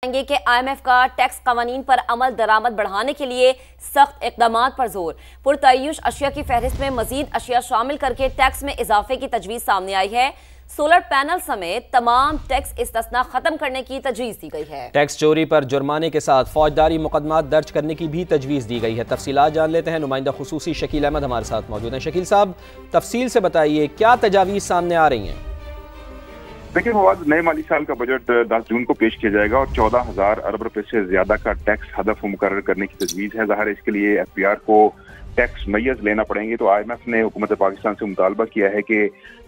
कि IMF का tax कवानीन पर अमल दरामद बढ़ाने के लिए सख्त इकदाम पर जोर। पुरतय्युश अशिया की फहरिस्त में मजीद अशिया शामिल करके टैक्स में इजाफे की तजवीज़ सामने आई है। सोलर पैनल समेत तमाम टैक्स इस्तिस्ना खत्म करने की तजवीज़ दी गई है। टैक्स चोरी पर जुर्माने के साथ फौजदारी मुकदमा दर्ज करने की भी तजवीज़ दी गई है। तफसीलात जान लेते हैं। नुमाइंदा खुसूसी शकील अहमद हमारे साथ मौजूद हैं। शकील साहब, तफसील से बताइए क्या तजावीज़ सामने आ रही हैं। देखिए फवाद, नए माली साल का बजट 10 जून को पेश किया जाएगा और 14,000 अरब रुपए से ज्यादा का टैक्स हदफ मुकर्रर करने की तजवीज़ है। ज़ाहिर है इसके लिए FPR को टैक्स मैय्यज़ लेना पड़ेंगे। तो IMF ने हुकूमत पाकिस्तान से मुतालबा किया है कि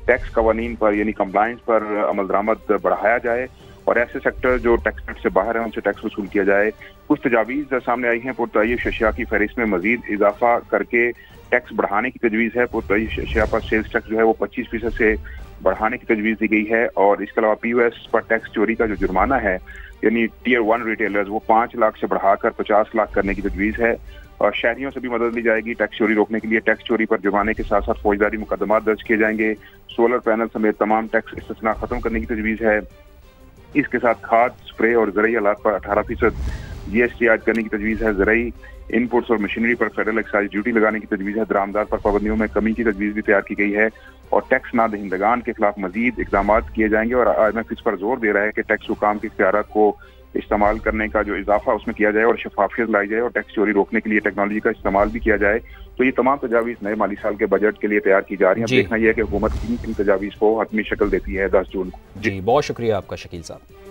टैक्स कवानीन पर यानी कंप्लाइंस पर अमल दरामद बढ़ाया जाए और ऐसे सेक्टर जो टैक्स नेट से बाहर है उनसे टैक्स वसूल किया जाए। कुछ तजावीज़ सामने आई हैं। पुरतय्युश अशिया की फहरिस्त में मजीद इजाफा करके टैक्स बढ़ाने की तजवीज़ है। पुरतय्युश अशिया पर सेल्स टैक्स जो है वो 25% से बढ़ाने की तजवीज़ दी गई है और इसके अलावा POS पर टैक्स चोरी का जो जुर्माना है यानी Tier 1 रिटेलर्स वो 5 लाख से बढ़ाकर 50 लाख करने की तजवीज़ है। और शहरियों से भी मदद ली जाएगी टैक्स चोरी रोकने के लिए। टैक्स चोरी पर जुर्माने के साथ साथ फौजदारी मुकदमा दर्ज किए जाएंगे। सोलर पैनल समेत तमाम टैक्स इस्तिस्ना खत्म करने की तजवीज़ है। इसके साथ खाद, स्प्रे और ज़रई आलात पर 18% GST आयद करने की तजवीज़ है। ज़रई इनपुट्स और मशीनरी पर फेडरल एक्साइज ड्यूटी लगाने की तजवीज़ है। दरामदार पर पाबंदियों में कमी की तजवीज़ भी तैयार की गई है और टैक्स ना दहिंदगान के खिलाफ मजीद इकदाम किए जाएंगे। और IMF इस पर जोर दे रहा है कि टैक्स हुकाम के इख्तियारात को इस्तेमाल करने का जो इजाफा उसमें किया जाए और शफाफियत लाई जाए और टैक्स चोरी रोकने के लिए टेक्नोलॉजी का इस्तेमाल भी किया जाए। तो ये तमाम तजावीज़ नए माली साल के बजट के लिए तैयार की जा रही है। देखना यह है कि हुकूमत किन तजावीज़ को हतमी शक्ल देती है 10 जून को। जी, बहुत शुक्रिया आपका शकील साहब।